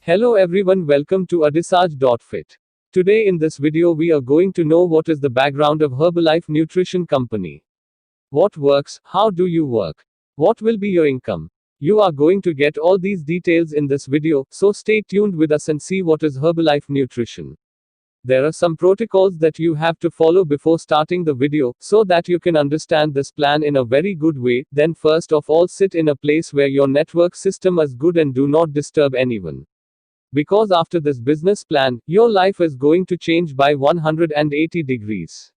Hello everyone, welcome to Adisaj.fit. Today in this video we are going to know what is the background of Herbalife Nutrition Company. What works, how do you work? What will be your income? You are going to get all these details in this video, so stay tuned with us and see what is Herbalife Nutrition. There are some protocols that you have to follow before starting the video, so that you can understand this plan in a very good way. Then first of all, sit in a place where your network system is good and do not disturb anyone. Because after this business plan, your life is going to change by 180 degrees.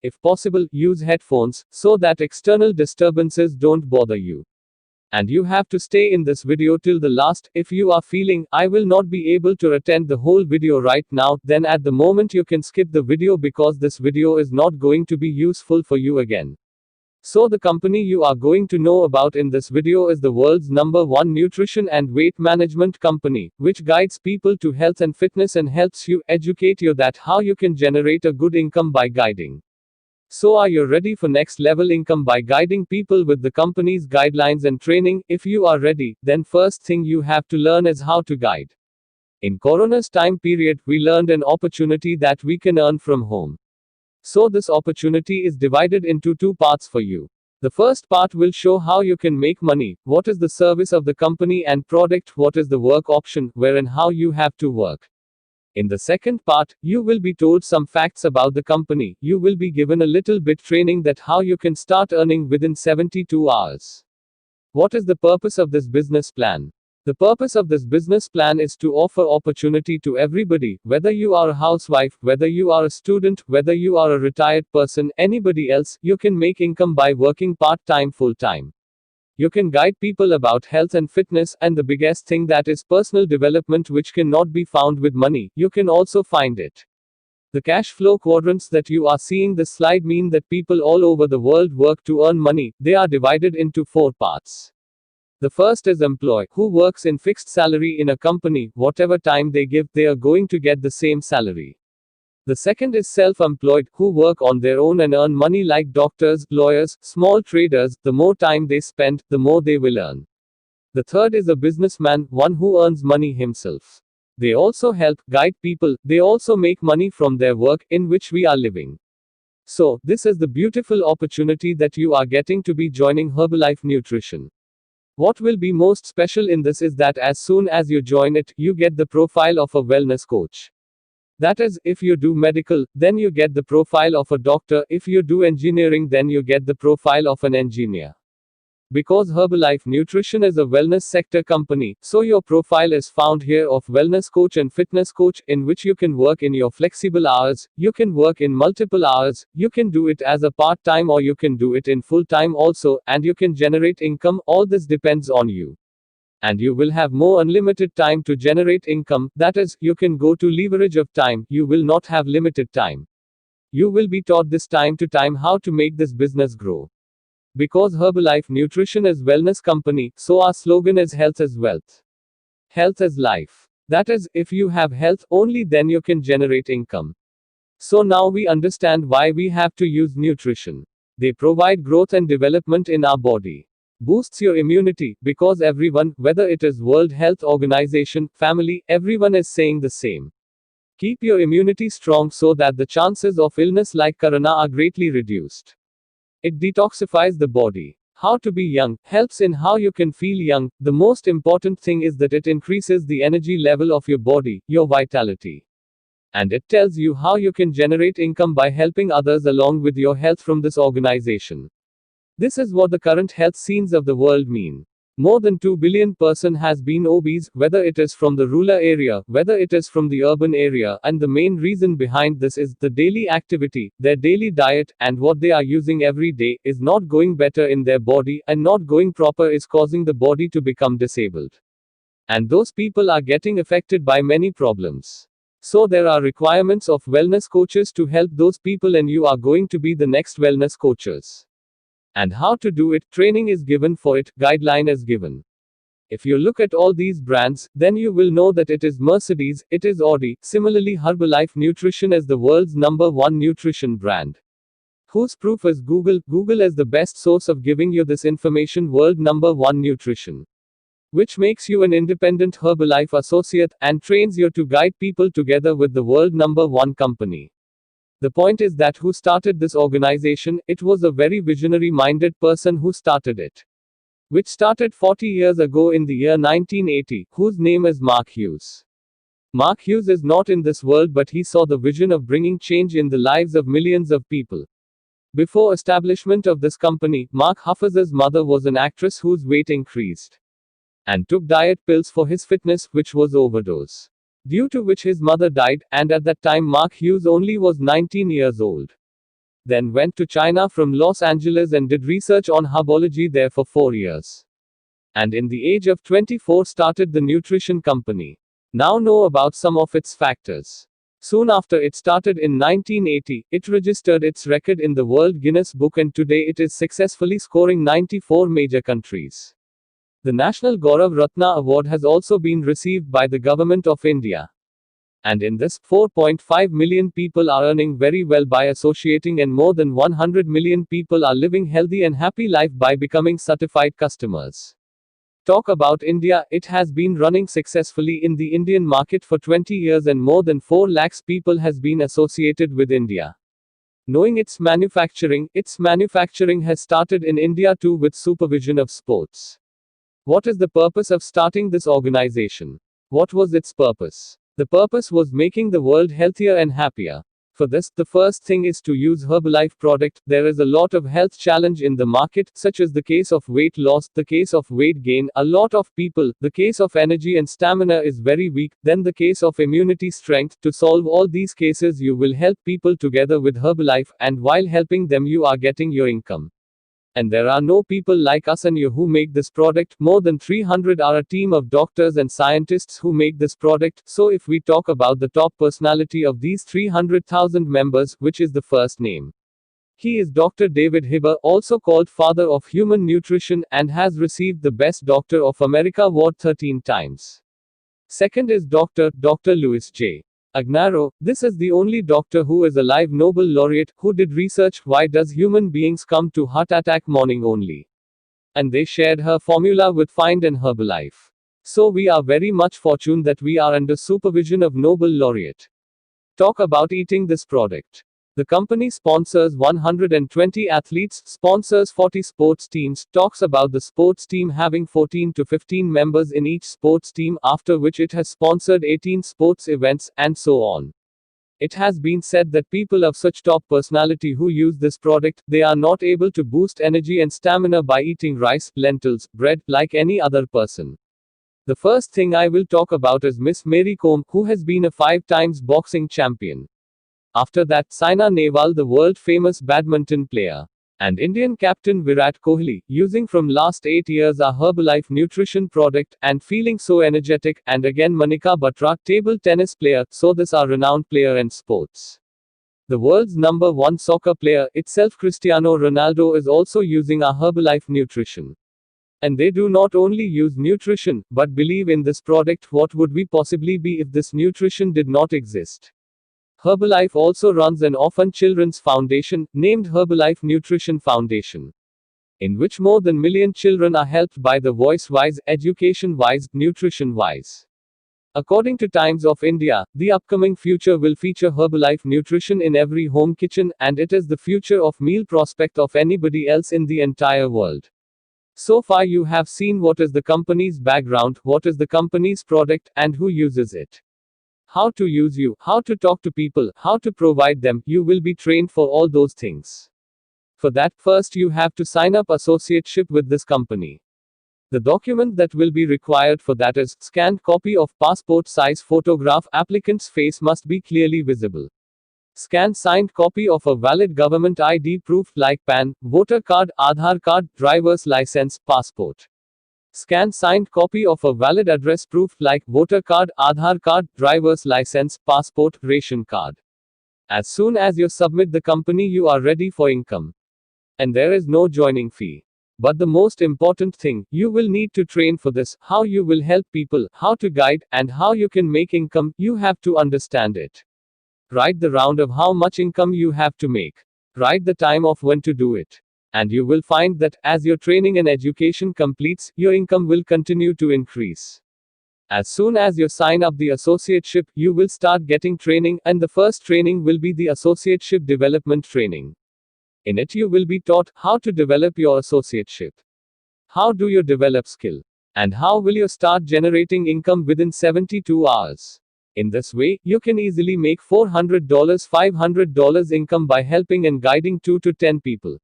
If possible, use headphones, so that external disturbances don't bother you. And you have to stay in this video till the last. If you are feeling, I will not be able to attend the whole video right now, then at the moment you can skip the video because this video is not going to be useful for you again. So the company you are going to know about in this video is the world's #1 nutrition and weight management company, which guides people to health and fitness and helps you educate you that how you can generate a good income by guiding. So are you ready for next level income by guiding people with the company's guidelines and training? If you are ready, then first thing you have to learn is how to guide. In Corona's time period, we learned an opportunity that we can earn from home. So this opportunity is divided into two parts for you. The first part will show how you can make money, what is the service of the company and product, what is the work option, where and how you have to work. In the second part, you will be told some facts about the company. You will be given a little bit training that how you can start earning within 72 hours. What is the purpose of this business plan? The purpose of this business plan is to offer opportunity to everybody, whether you are a housewife, whether you are a student, whether you are a retired person, anybody else, you can make income by working part-time, full-time. You can guide people about health and fitness, and the biggest thing that is personal development, which cannot be found with money. You can also find it. The cash flow quadrants that you are seeing this slide mean that people all over the world work to earn money. They are divided into 4 parts. The first is employee, who works in fixed salary in a company. Whatever time they give, they are going to get the same salary. The second is self-employed, who work on their own and earn money, like doctors, lawyers, small traders. The more time they spend, the more they will earn. The third is a businessman, one who earns money himself. They also help guide people. They also make money from their work, in which we are living. So, this is the beautiful opportunity that you are getting to be joining Herbalife Nutrition. What will be most special in this is that as soon as you join it, you get the profile of a wellness coach. That is, if you do medical, then you get the profile of a doctor. If you do engineering, then you get the profile of an engineer. Because Herbalife Nutrition is a wellness sector company, so your profile is found here of wellness coach and fitness coach, in which you can work in your flexible hours, you can work in multiple hours, you can do it as a part-time or you can do it in full-time also, and you can generate income. All this depends on you. And you will have more unlimited time to generate income. That is, you can go to leverage of time. You will not have limited time. You will be taught this time to time how to make this business grow. Because Herbalife Nutrition is wellness company, so our slogan is health is wealth. Health is life. That is, if you have health, only then you can generate income. So now we understand why we have to use nutrition. They provide growth and development in our body. Boosts your immunity, because everyone, whether it is World Health Organization, family, everyone is saying the same. Keep your immunity strong so that the chances of illness like corona are greatly reduced. It detoxifies the body. How to be young, helps in how you can feel young. The most important thing is that it increases the energy level of your body, your vitality. And it tells you how you can generate income by helping others along with your health from this organization. This is what the current health scenes of the world mean. More than 2 billion person has been obese, whether it is from the rural area, whether it is from the urban area, and the main reason behind this is the daily activity, their daily diet, and what they are using every day, is not going better in their body, and not going proper is causing the body to become disabled. And those people are getting affected by many problems. So there are requirements of wellness coaches to help those people, and you are going to be the next wellness coaches. And how to do it, training is given for it, guideline is given. If you look at all these brands, then you will know that it is Mercedes, it is Audi. Similarly, Herbalife Nutrition is the world's #1 nutrition brand. Whose proof is Google? Google is the best source of giving you this information. World #1 nutrition. which makes you an independent Herbalife associate and trains you to guide people together with the world number one company. The point is that who started this organization? It was a very visionary minded person who started it, which started 40 years ago in the year 1980, whose name is Mark Hughes. Mark Hughes is not in this world, but he saw the vision of bringing change in the lives of millions of people. Before establishment of this company, Mark Hafiz's mother was an actress whose weight increased and took diet pills for his fitness, which was overdose, due to which his mother died, and at that time Mark Hughes only was 19 years old. Then went to China from Los Angeles and did research on herbology there for 4 years. And in the age of 24 started the nutrition company. Now know about some of its factors. Soon after it started in 1980, it registered its record in the World Guinness Book, and today it is successfully scoring 94 major countries. The National Gaurav Ratna Award has also been received by the Government of India. And in this, 4.5 million people are earning very well by associating, and more than 100 million people are living healthy and happy life by becoming certified customers. Talk about India, it has been running successfully in the Indian market for 20 years and more than 4 lakhs people has been associated with India. Knowing its manufacturing has started in India too with supervision of sports. What is the purpose of starting this organization? What was its purpose? The purpose was making the world healthier and happier. For this, the first thing is to use Herbalife product. There is a lot of health challenge in the market, such as the case of weight loss, the case of weight gain, a lot of people, the case of energy and stamina is very weak, then the case of immunity strength. To solve all these cases you will help people together with Herbalife, and while helping them you are getting your income. And there are no people like us and you who make this product. More than 300 are a team of doctors and scientists who make this product. So if we talk about the top personality of these 300,000 members, which is the first name? He is Dr. David Hibber, also called Father of Human Nutrition, and has received the Best Doctor of America award 13 times. Second is Dr. Louis J. Agnaro. This is the only doctor who is a live Nobel laureate, who did research why does human beings come to heart attack morning only. And they shared her formula with Find and Herbalife. So we are very much fortunate that we are under supervision of Nobel laureate. Talk about eating this product. The company sponsors 120 athletes, sponsors 40 sports teams, talks about the sports team having 14 to 15 members in each sports team, after which it has sponsored 18 sports events, and so on. It has been said that people of such top personality who use this product, they are not able to boost energy and stamina by eating rice, lentils, bread, like any other person. The first thing I will talk about is Miss Mary Kom, who has been a 5 times boxing champion. After that, Saina Nehwal, the world-famous badminton player, and Indian captain Virat Kohli, using from last 8 years a Herbalife nutrition product, and feeling so energetic, and again Manika Batra, table tennis player, so this are renowned player and sports. The world's number one soccer player itself, Cristiano Ronaldo, is also using a Herbalife nutrition. And they do not only use nutrition, but believe in this product. What would we possibly be if this nutrition did not exist? Herbalife also runs an orphan children's foundation, named Herbalife Nutrition Foundation, in which more than million children are helped by the voice-wise, education-wise, nutrition-wise. According to Times of India, the upcoming future will feature Herbalife nutrition in every home kitchen, and it is the future of meal prospect of anybody else in the entire world. So far you have seen what is the company's background, what is the company's product, and who uses it. How to use you, how to talk to people, how to provide them. You will be trained for all those things. For that, first you have to sign up associateship with this company. The document that will be required for that is scanned copy of passport size photograph. Applicant's face must be clearly visible. Scanned signed copy of a valid government ID proof like PAN, voter card, Aadhaar card, driver's license, passport. Scan signed copy of a valid address proof like voter card, Aadhaar card, driver's license, passport, ration card. As soon as you submit the company, you are ready for income. And there is no joining fee. But the most important thing, you will need to train for this, how you will help people, how to guide, and how you can make income. You have to understand it. Write the round of how much income you have to make. Write the time of when to do it. And you will find that, as your training and education completes, your income will continue to increase. As soon as you sign up the associateship, you will start getting training, and the first training will be the associateship development training. In it, you will be taught how to develop your associateship. How do you develop skill? And how will you start generating income within 72 hours? In this way, you can easily make $400, $500 income by helping and guiding 2 to 10 people.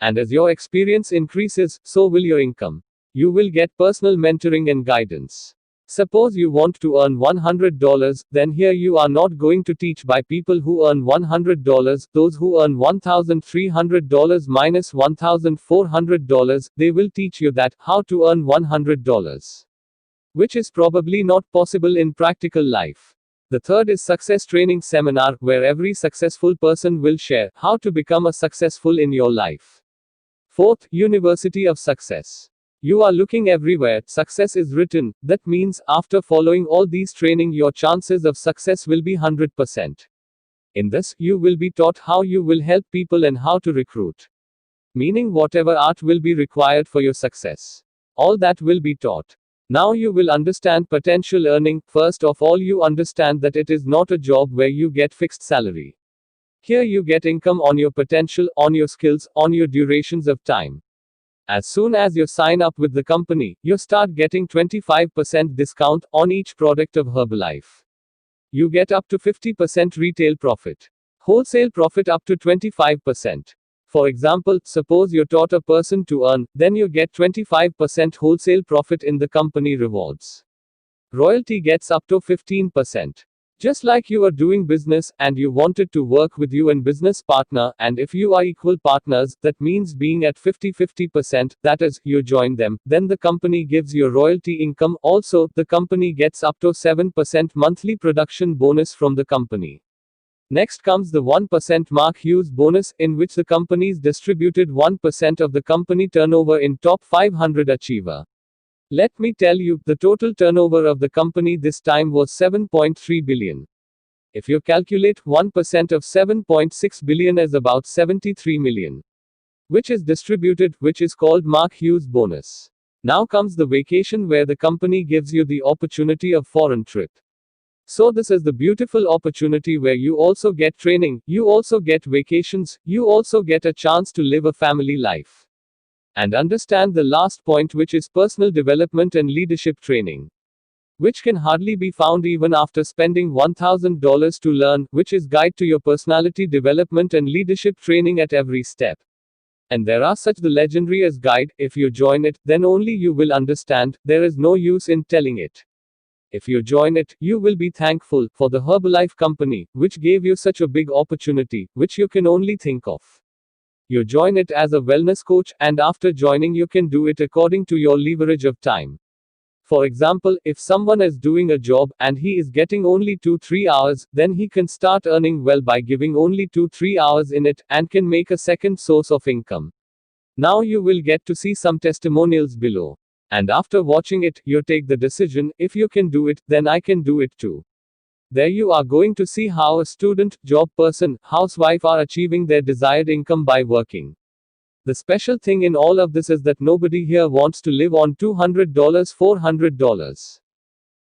And as your experience increases, so will your income. You will get personal mentoring and guidance. Suppose you want to earn $100, then here you are not going to teach by people who earn $100, those who earn $1,300 minus $1,400, they will teach you that, how to earn $100. Which is probably not possible in practical life. The third is Success Training Seminar, where every successful person will share how to become a successful in your life. Fourth, University of Success. You are looking everywhere, success is written. That means, after following all these training, your chances of success will be 100%. In this, you will be taught how you will help people and how to recruit. Meaning, whatever art will be required for your success. All that will be taught. Now you will understand potential earning. First of all, you understand that it is not a job where you get fixed salary. Here you get income on your potential, on your skills, on your durations of time. As soon as you sign up with the company, you start getting 25% discount on each product of Herbalife. You get up to 50% retail profit. Wholesale profit up to 25%. For example, suppose you taught a person to earn, then you get 25% wholesale profit in the company rewards. Royalty gets up to 15%. Just like you are doing business, and you wanted to work with you and business partner, and if you are equal partners, that means being at 50-50%, that is, you join them, then the company gives you royalty income. Also, the company gets up to 7% monthly production bonus from the company. Next comes the 1% Mark Hughes bonus, in which the companies distributed 1% of the company turnover in top 500 achiever. Let me tell you, the total turnover of the company this time was 7.3 billion. If you calculate 1% of 7.6 billion is about 73 million. Which is distributed, which is called Mark Hughes bonus. Now comes the vacation, where the company gives you the opportunity of foreign trip. So this is the beautiful opportunity where you also get training, you also get vacations, you also get a chance to live a family life. And understand the last point, which is personal development and leadership training. Which can hardly be found even after spending $1,000 to learn, which is guide to your personality development and leadership training at every step. And there are such the legendary as guide. If you join it, then only you will understand, there is no use in telling it. If you join it, you will be thankful for the Herbalife company, which gave you such a big opportunity, which you can only think of. You join it as a wellness coach, and after joining, you can do it according to your leverage of time. For example, if someone is doing a job, and he is getting only 2-3 hours, then he can start earning well by giving only 2-3 hours in it, and can make a second source of income. Now you will get to see some testimonials below. And after watching it, you take the decision, if you can do it, then I can do it too. There you are going to see how a student, job person, housewife are achieving their desired income by working. The special thing in all of this is that nobody here wants to live on $200, $400.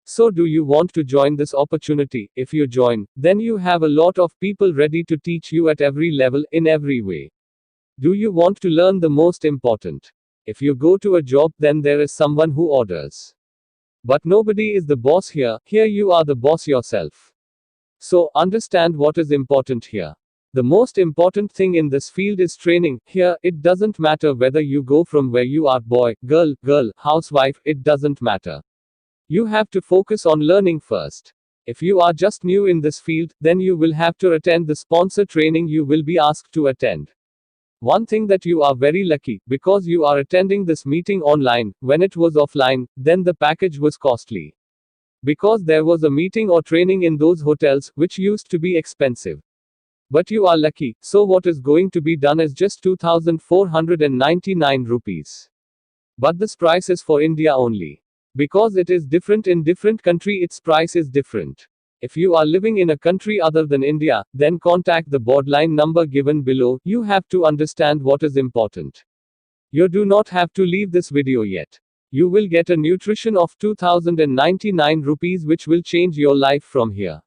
So do you want to join this opportunity? If you join, then you have a lot of people ready to teach you at every level, in every way. Do you want to learn the most important? If you go to a job, then there is someone who orders. But nobody is the boss here, here you are the boss yourself. So, understand what is important here. The most important thing in this field is training. Here, it doesn't matter whether you go from where you are boy, girl, housewife, it doesn't matter. You have to focus on learning first. If you are just new in this field, then you will have to attend the sponsor training you will be asked to attend. One thing that you are very lucky, because you are attending this meeting online. When it was offline, then the package was costly. Because there was a meeting or training in those hotels, which used to be expensive. But you are lucky, so what is going to be done is just 2,499 rupees. But this price is for India only. Because it is different in different country, its price is different. If you are living in a country other than India, then contact the boardline number given below. You have to understand what is important. You do not have to leave this video yet. You will get a nutrition of 2099 rupees which will change your life from here.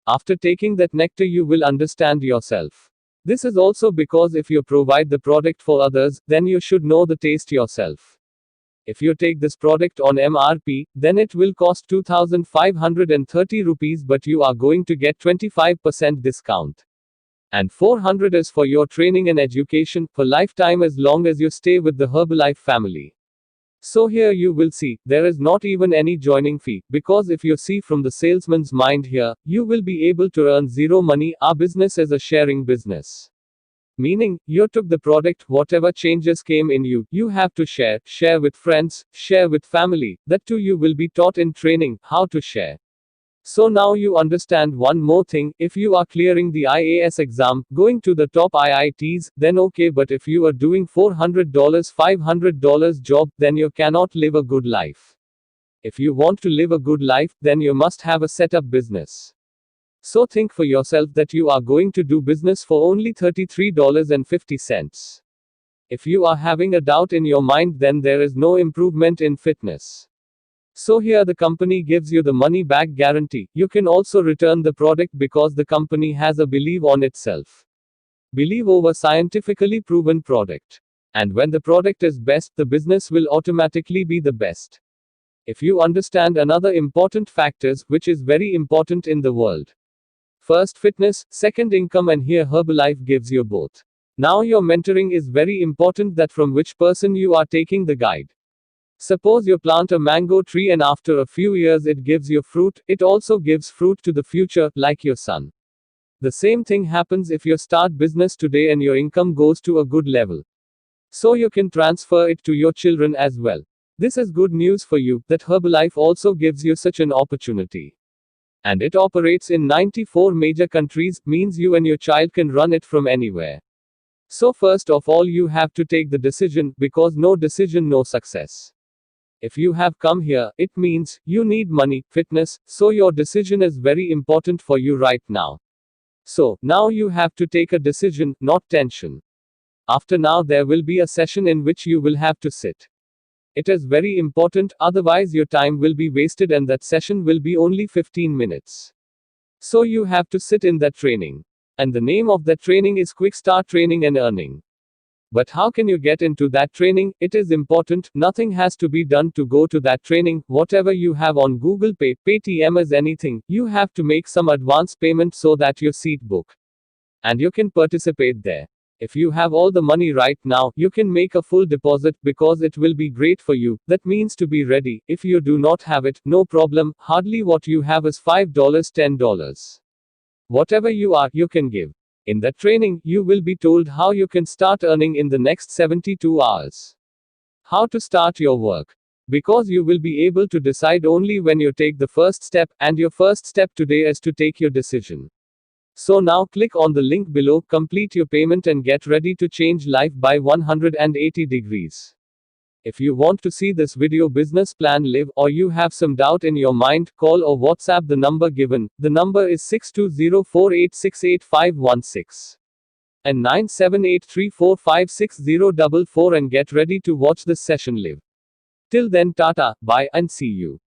After taking that nectar, you will understand yourself. This is also because if you provide the product for others, then you should know the taste yourself. If you take this product on MRP, then it will cost 2530 rupees, but you are going to get 25% discount. And 400 is for your training and education for lifetime as long as you stay with the Herbalife family. So here you will see, there is not even any joining fee, because if you see from the salesman's mind here, you will be able to earn zero money. Our business is a sharing business. Meaning, you took the product, whatever changes came in you, you have to share with friends, share with family. That too you will be taught in training, how to share. So now you understand one more thing. If you are clearing the IAS exam, going to the top IITs, then okay, but if you are doing $400, $500 job, then you cannot live a good life. If you want to live a good life, then you must have a setup business. So think for yourself that you are going to do business for only $33.50. If you are having a doubt in your mind, then there is no improvement in fitness. So here the company gives you the money back guarantee. You can also return the product because the company has a belief on itself. Believe over scientifically proven product. And when the product is best, the business will automatically be the best. If you understand another important factors, which is very important in the world. First fitness, second income, and here Herbalife gives you both. Now your mentoring is very important, that from which person you are taking the guide. Suppose you plant a mango tree and after a few years it gives you fruit, it also gives fruit to the future, like your son. The same thing happens if you start business today and your income goes to a good level. So you can transfer it to your children as well. This is good news for you, that Herbalife also gives you such an opportunity. And it operates in 94 major countries, means you and your child can run it from anywhere. So first of all you have to take the decision, because no decision, no success. If you have come here, it means you need money, fitness, so your decision is very important for you right now. So, now you have to take a decision, not tension. After now there will be a session in which you will have to sit. It is very important, otherwise your time will be wasted and that session will be only 15 minutes. So you have to sit in that training. And the name of that training is Quick Start Training and Earning. But how can you get into that training? It is important, nothing has to be done to go to that training. Whatever you have on Google Pay, Paytm as anything, you have to make some advance payment so that your seat book. And you can participate there. If you have all the money right now, you can make a full deposit because it will be great for you. That means to be ready. If you do not have it, no problem, hardly what you have is $5, $10. Whatever you are, you can give. In that training, you will be told how you can start earning in the next 72 hours. How to start your work. Because you will be able to decide only when you take the first step, and your first step today is to take your decision. So now click on the link below, complete your payment and get ready to change life by 180 degrees. If you want to see this video business plan live, or you have some doubt in your mind, call or WhatsApp the number given. The number is 6204868516 and 9783456044 and get ready to watch this session live. Till then, tata, bye and see you.